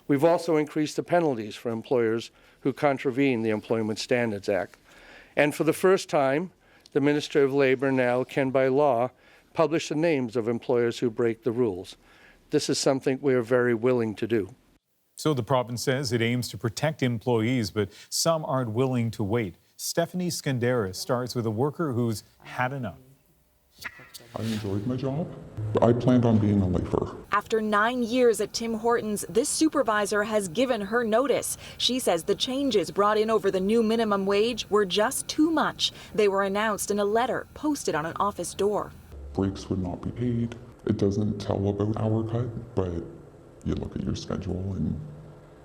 We've also increased the penalties for employers who contravene the Employment Standards Act. And for the first time, the Minister of Labour now can, by law, publish the names of employers who break the rules. This is something we are very willing to do. So the province says it aims to protect employees, but some aren't willing to wait. Stephanie Skandaris starts with a worker who's had enough. I enjoyed my job. I planned on being a lifer. After 9 years at Tim Hortons, this supervisor has given her notice. She says the changes brought in over the new minimum wage were just too much. They were announced in a letter posted on an office door. Breaks would not be paid. It doesn't tell about hour cut, but you look at your schedule and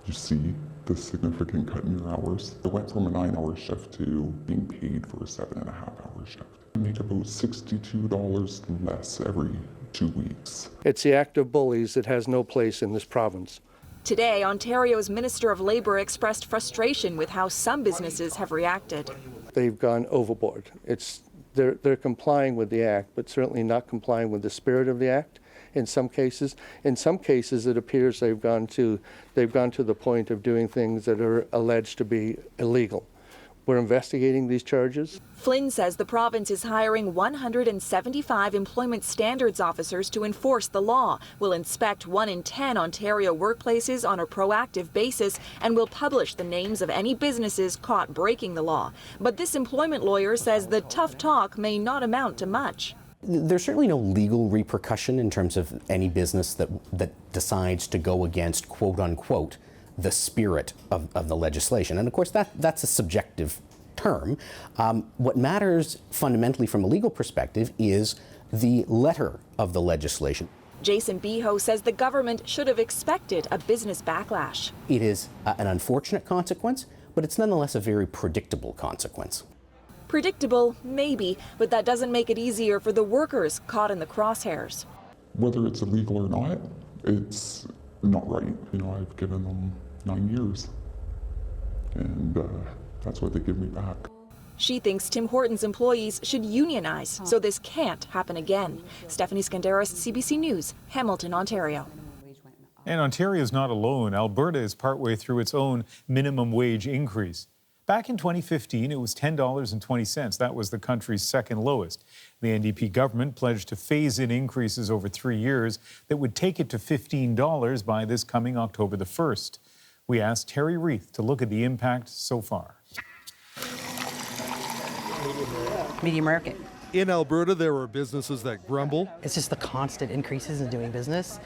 you see the significant cut in your hours. I went from a 9-hour shift to being paid for a 7.5-hour shift. I make about $62 less every 2 weeks. It's the act of bullies that has no place in this province. Today, Ontario's Minister of Labour expressed frustration with how some businesses have reacted. They've gone overboard. They're complying with the act, but certainly not complying with the spirit of the act. In some cases, it appears they've gone to the point of doing things that are alleged to be illegal. We're investigating these charges. Flynn says the province is hiring 175 employment standards officers to enforce the law, will inspect 1 in 10 Ontario workplaces on a proactive basis, and will publish the names of any businesses caught breaking the law. But this employment lawyer says the tough talk may not amount to much. There's certainly no legal repercussion in terms of any business that decides to go against, quote unquote, the spirit of the legislation. And of course, that's a subjective term. What matters fundamentally from a legal perspective is the letter of the legislation. Jason Beho says the government should have expected a business backlash. It is an unfortunate consequence, but it's nonetheless a very predictable consequence. Predictable, maybe, but that doesn't make it easier for the workers caught in the crosshairs. Whether it's illegal or not, it's not right. I've given them 9 years, and that's what they give me back. She thinks Tim Hortons employees should unionize so this can't happen again. Stephanie Skandaris, CBC News, Hamilton, Ontario. And Ontario's not alone. Alberta is partway through its own minimum wage increase. Back in 2015, it was $10.20. That was the country's second lowest. The NDP government pledged to phase in increases over 3 years that would take it to $15 by this coming October the 1st. We asked Terry Reith to look at the impact so far. Medium market. In Alberta, there are businesses that grumble. It's just the constant increases in doing business,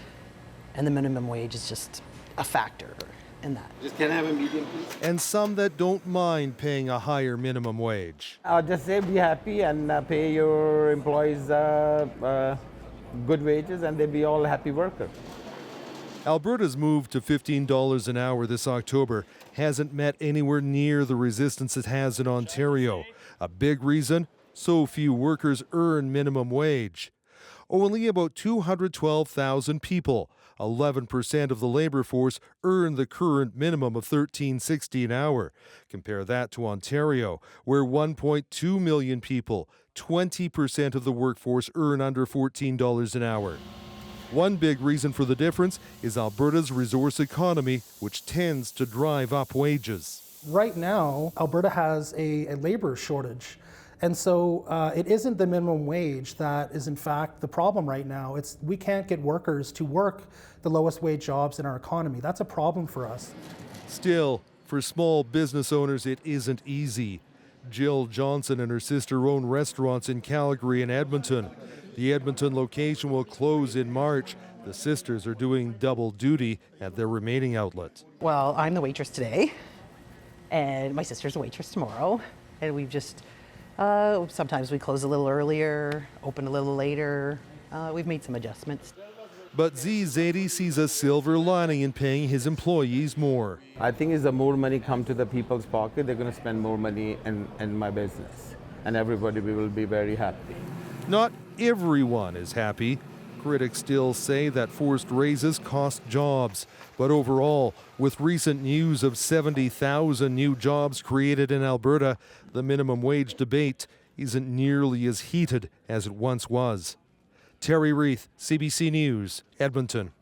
and the minimum wage is just a factor in that. Just can I have a medium, please? And some that don't mind paying a higher minimum wage. Just say be happy and pay your employees good wages, and they'll be all happy workers. Alberta's move to $15 an hour this October hasn't met anywhere near the resistance it has in Ontario. A big reason, so few workers earn minimum wage. Only about 212,000 people, 11% of the labor force, earn the current minimum of $13.60 an hour. Compare that to Ontario, where 1.2 million people, 20% of the workforce, earn under $14 an hour. One big reason for the difference is Alberta's resource economy, which tends to drive up wages. Right now, Alberta has a labor shortage. And so it isn't the minimum wage that is in fact the problem right now. It's we can't get workers to work the lowest wage jobs in our economy. That's a problem for us. Still, for small business owners, it isn't easy. Jill Johnson and her sister own restaurants in Calgary and Edmonton. The Edmonton location will close in March. The sisters are doing double duty at their remaining outlet. Well, I'm the waitress today, and my sister's the waitress tomorrow, and we've just sometimes we close a little earlier, open a little later. We've made some adjustments. But Z Zaidi sees a silver lining in paying his employees more. I think as the more money come to the people's pocket, they're going to spend more money in my business, and everybody will be very happy. Not everyone is happy. Critics still say that forced raises cost jobs. But overall, with recent news of 70,000 new jobs created in Alberta, the minimum wage debate isn't nearly as heated as it once was. Terry Reith, CBC News, Edmonton.